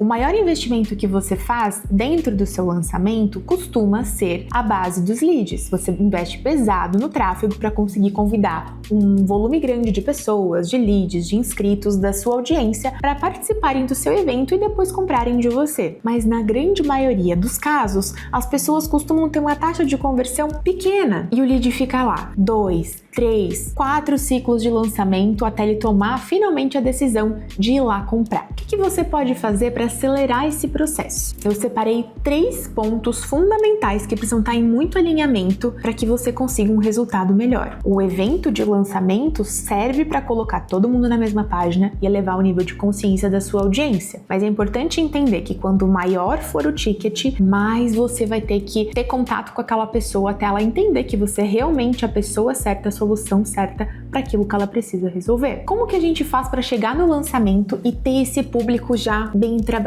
O maior investimento que você faz dentro do seu lançamento costuma ser a base dos leads. Você investe pesado no tráfego para conseguir convidar um volume grande de pessoas, de leads, de inscritos da sua audiência para participarem do seu evento e depois comprarem de você. Mas na grande maioria dos casos, as pessoas costumam ter uma taxa de conversão pequena e o lead fica lá 2, 3, 4 ciclos de lançamento até ele tomar finalmente a decisão de ir lá comprar. O que você pode fazer para acelerar esse processo? Eu separei 3 pontos fundamentais que precisam estar em muito alinhamento para que você consiga um resultado melhor. O evento de lançamento serve para colocar todo mundo na mesma página e elevar o nível de consciência da sua audiência. Mas é importante entender que quanto maior for o ticket, mais você vai ter que ter contato com aquela pessoa até ela entender que você é realmente a pessoa certa, a solução certa para aquilo que ela precisa resolver. Como que a gente faz para chegar no lançamento e ter esse público já bem trabalhado?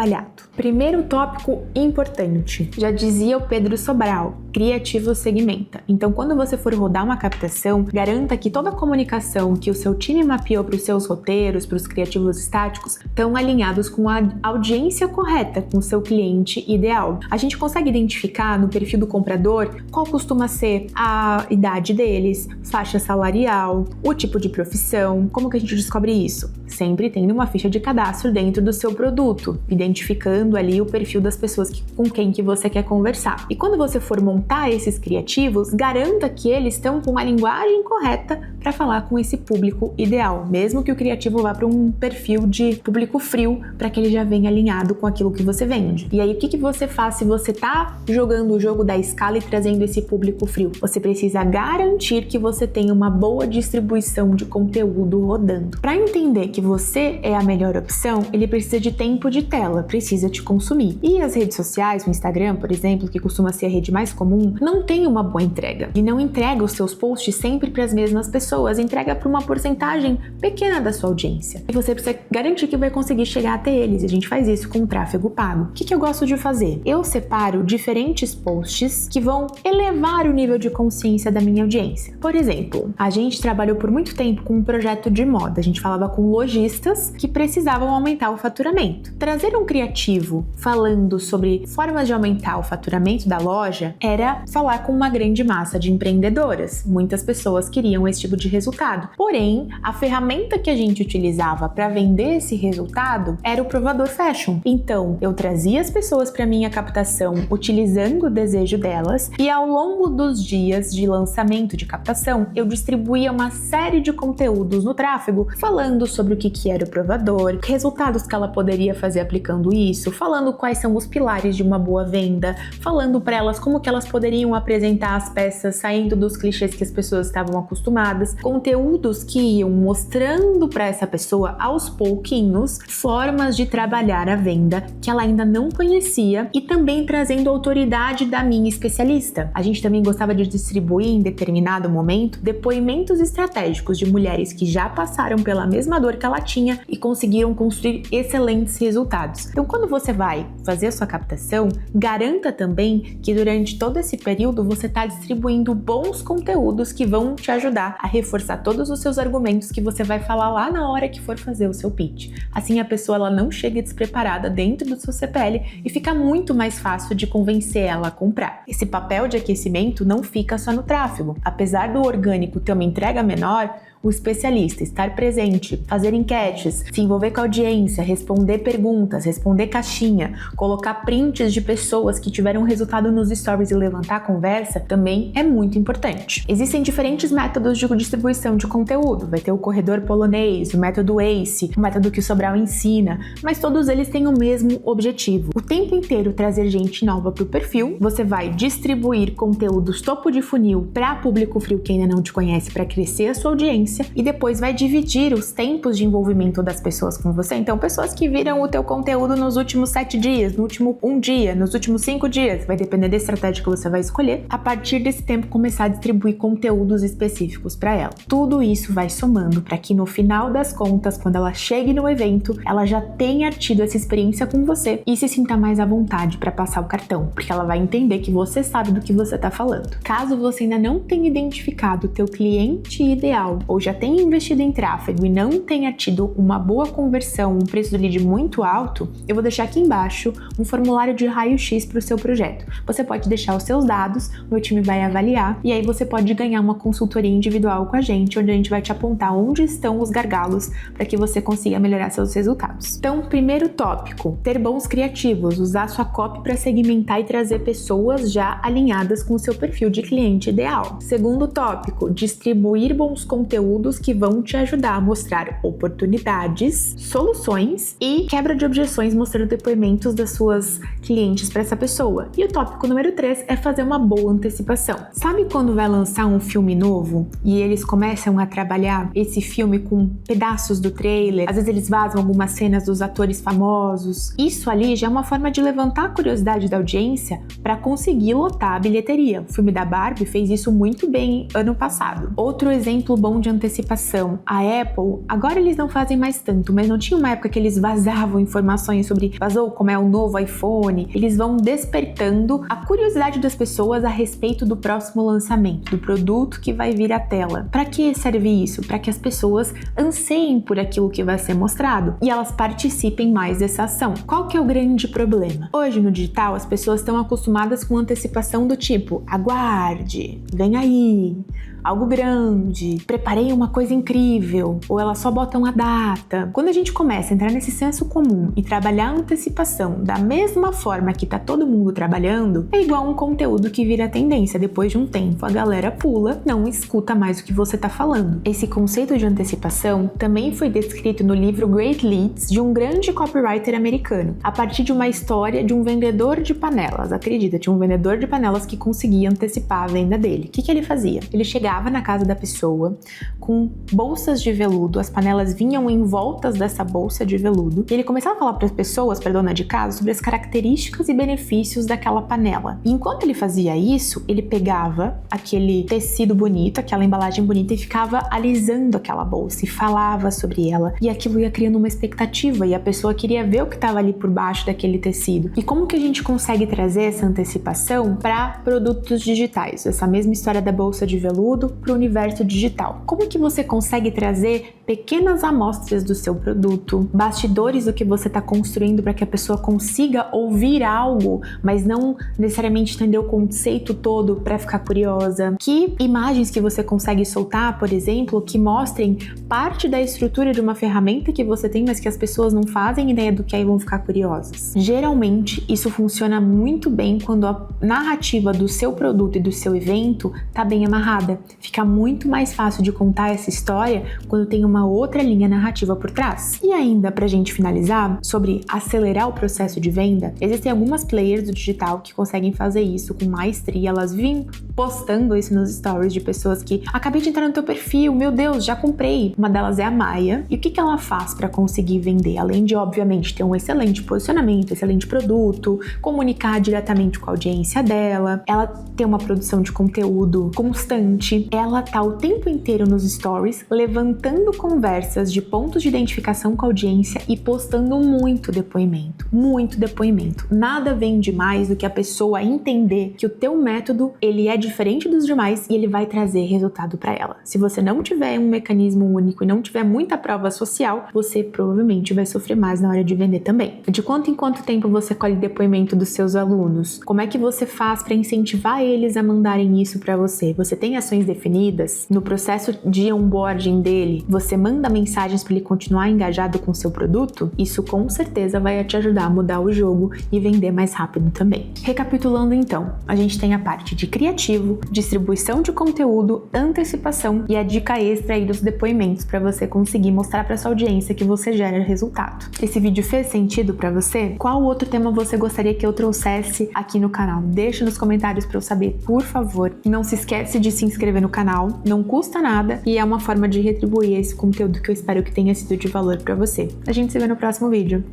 Primeiro tópico importante, já dizia o Pedro Sobral, criativo segmenta. Então, quando você for rodar uma captação, garanta que toda a comunicação que o seu time mapeou para os seus roteiros, para os criativos estáticos, estão alinhados com a audiência correta, com o seu cliente ideal. A gente consegue identificar no perfil do comprador qual costuma ser a idade deles, faixa salarial, o tipo de profissão. Como que a gente descobre isso? Sempre tendo uma ficha de cadastro dentro do seu produto, identificando ali o perfil das pessoas com quem que você quer conversar. E quando você for montar esses criativos, garanta que eles estão com a linguagem correta para falar com esse público ideal, mesmo que o criativo vá para um perfil de público frio, para que ele já venha alinhado com aquilo que você vende. E aí, o que você faz se você tá jogando o jogo da escala e trazendo esse público frio? Você precisa garantir que você tenha uma boa distribuição de conteúdo rodando. Para entender que você é a melhor opção, ele precisa de tempo de tela, precisa te consumir. E as redes sociais, o Instagram, por exemplo, que costuma ser a rede mais comum, não tem uma boa entrega. E não entrega os seus posts sempre para as mesmas pessoas, entrega para uma porcentagem pequena da sua audiência. E você precisa garantir que vai conseguir chegar até eles. E a gente faz isso com tráfego pago. O que eu gosto de fazer? Eu separo diferentes posts que vão elevar o nível de consciência da minha audiência. Por exemplo, a gente trabalhou por muito tempo com um projeto de moda. A gente falava com lojistas que precisavam aumentar o faturamento. Trazer um criativo falando sobre formas de aumentar o faturamento da loja era falar com uma grande massa de empreendedoras. Muitas pessoas queriam esse tipo de resultado. Porém, a ferramenta que a gente utilizava para vender esse resultado era o provador fashion. Então, eu trazia as pessoas para minha captação utilizando o desejo delas e ao longo dos dias de lançamento de captação, eu distribuía uma série de conteúdos no tráfego falando sobre o que era o provador, resultados que ela poderia fazer aplicando isso, falando quais são os pilares de uma boa venda, falando para elas como que elas poderiam apresentar as peças saindo dos clichês que as pessoas estavam acostumadas, conteúdos que iam mostrando para essa pessoa aos pouquinhos formas de trabalhar a venda que ela ainda não conhecia e também trazendo a autoridade da minha especialista. A gente também gostava de distribuir em determinado momento depoimentos estratégicos de mulheres que já passaram pela mesma dor que ela tinha e conseguiram construir excelentes resultados. Então, quando você vai fazer a sua captação, garanta também que durante todo esse período você está distribuindo bons conteúdos que vão te ajudar a reforçar todos os seus argumentos que você vai falar lá na hora que for fazer o seu pitch. Assim a pessoa ela não chega despreparada dentro do seu CPL e fica muito mais fácil de convencer ela a comprar. Esse papel de aquecimento não fica só no tráfego. Apesar do orgânico ter uma entrega menor, o especialista estar presente, fazer enquetes, se envolver com a audiência, responder perguntas, responder caixinha, colocar prints de pessoas que tiveram resultado nos stories e levantar a conversa também é muito importante. Existem diferentes métodos de distribuição de conteúdo. Vai ter o corredor polonês, o método ACE, o método que o Sobral ensina, mas todos eles têm o mesmo objetivo. O tempo inteiro trazer gente nova para o perfil, você vai distribuir conteúdos topo de funil para público frio que ainda não te conhece para crescer a sua audiência e depois vai dividir os tempos de envolvimento das pessoas com você. Então, pessoas que viram o teu conteúdo nos últimos 7 dias, no último 1 dia, nos últimos 5 dias, vai depender da estratégia que você vai escolher. A partir desse tempo, começar a distribuir conteúdos específicos para ela. Tudo isso vai somando para que no final das contas, quando ela chegue no evento, ela já tenha tido essa experiência com você e se sinta mais à vontade para passar o cartão, porque ela vai entender que você sabe do que você está falando. Caso você ainda não tenha identificado o teu cliente ideal ou já tenha investido em tráfego e não tenha tido uma boa conversão, um preço do lead muito alto, eu vou deixar aqui embaixo um formulário de raio-x para o seu projeto. Você pode deixar os seus dados, meu time vai avaliar e aí você pode ganhar uma consultoria individual com a gente, onde a gente vai te apontar onde estão os gargalos para que você consiga melhorar seus resultados. Então, primeiro tópico, ter bons criativos, usar sua copy para segmentar e trazer pessoas já alinhadas com o seu perfil de cliente ideal. Segundo tópico, distribuir bons conteúdos que vão te ajudar a mostrar oportunidades, soluções e quebra de objeções, mostrando depoimentos das suas clientes para essa pessoa. E o tópico número 3 é fazer uma boa antecipação. Sabe quando vai lançar um filme novo e eles começam a trabalhar esse filme com pedaços do trailer? Às vezes eles vazam algumas cenas dos atores famosos. Isso ali já é uma forma de levantar a curiosidade da audiência para conseguir lotar a bilheteria. O filme da Barbie fez isso muito bem ano passado. Outro exemplo bom de antecipação, a Apple, agora eles não fazem mais tanto, mas não tinha uma época que eles vazavam informações sobre, vazou como é o novo iPhone, eles vão despertando a curiosidade das pessoas a respeito do próximo lançamento, do produto que vai vir à tela. Para que serve isso? Para que as pessoas anseiem por aquilo que vai ser mostrado e elas participem mais dessa ação. Qual que é o grande problema? Hoje no digital as pessoas estão acostumadas com antecipação do tipo, aguarde, vem aí, algo grande, preparei uma coisa incrível, ou elas só botam a data. Quando a gente começa a entrar nesse senso comum e trabalhar a antecipação da mesma forma que tá todo mundo trabalhando, é igual um conteúdo que vira tendência. Depois de um tempo, a galera pula, não escuta mais o que você tá falando. Esse conceito de antecipação também foi descrito no livro Great Leads, de um grande copywriter americano, a partir de uma história de um vendedor de panelas. Acredita, tinha um vendedor de panelas que conseguia antecipar a venda dele. O que ele fazia? Ele chegava na casa da pessoa com bolsas de veludo, as panelas vinham em voltas dessa bolsa de veludo e ele começava a falar para as pessoas, para a dona de casa, sobre as características e benefícios daquela panela. E enquanto ele fazia isso, ele pegava aquele tecido bonito, aquela embalagem bonita e ficava alisando aquela bolsa e falava sobre ela e aquilo ia criando uma expectativa e a pessoa queria ver o que estava ali por baixo daquele tecido. E como que a gente consegue trazer essa antecipação para produtos digitais? Essa mesma história da bolsa de veludo para o universo digital. Como que você consegue trazer pequenas amostras do seu produto, bastidores do que você está construindo para que a pessoa consiga ouvir algo, mas não necessariamente entender o conceito todo para ficar curiosa? Que imagens que você consegue soltar, por exemplo, que mostrem parte da estrutura de uma ferramenta que você tem, mas que as pessoas não fazem ideia do que aí vão ficar curiosas? Geralmente, isso funciona muito bem quando a narrativa do seu produto e do seu evento está bem amarrada. Fica muito mais fácil de contar essa história quando tem uma outra linha narrativa por trás. E ainda, pra gente finalizar, sobre acelerar o processo de venda, existem algumas players do digital que conseguem fazer isso com maestria. Elas vêm postando isso nos stories de pessoas que acabei de entrar no teu perfil, meu Deus, já comprei. Uma delas é a Maia. E o que ela faz para conseguir vender? Além de, obviamente, ter um excelente posicionamento, excelente produto, comunicar diretamente com a audiência dela, ela tem uma produção de conteúdo constante, ela tá o tempo inteiro nos stories levantando conversas de pontos de identificação com a audiência e postando muito depoimento. Nada vende mais do que a pessoa entender que o teu método, ele é diferente dos demais e ele vai trazer resultado para ela. Se você não tiver um mecanismo único e não tiver muita prova social, você provavelmente vai sofrer mais na hora de vender também. De quanto em quanto tempo você colhe depoimento dos seus alunos? Como é que você faz para incentivar eles a mandarem isso para você? Você tem ações definidas? No processo de onboarding dele, você manda mensagens para ele continuar engajado com o seu produto? Isso com certeza vai te ajudar a mudar o jogo e vender mais rápido também. Recapitulando então, a gente tem a parte de criativo, distribuição de conteúdo, antecipação e a dica extra aí dos depoimentos para você conseguir mostrar para sua audiência que você gera resultado. Esse vídeo fez sentido para você? Qual outro tema você gostaria que eu trouxesse aqui no canal? Deixa nos comentários para eu saber, por favor. Não se esquece de se inscrever no canal, não custa nada e é uma forma de retribuir esse conteúdo que eu espero que tenha sido de valor para você. A gente se vê no próximo vídeo.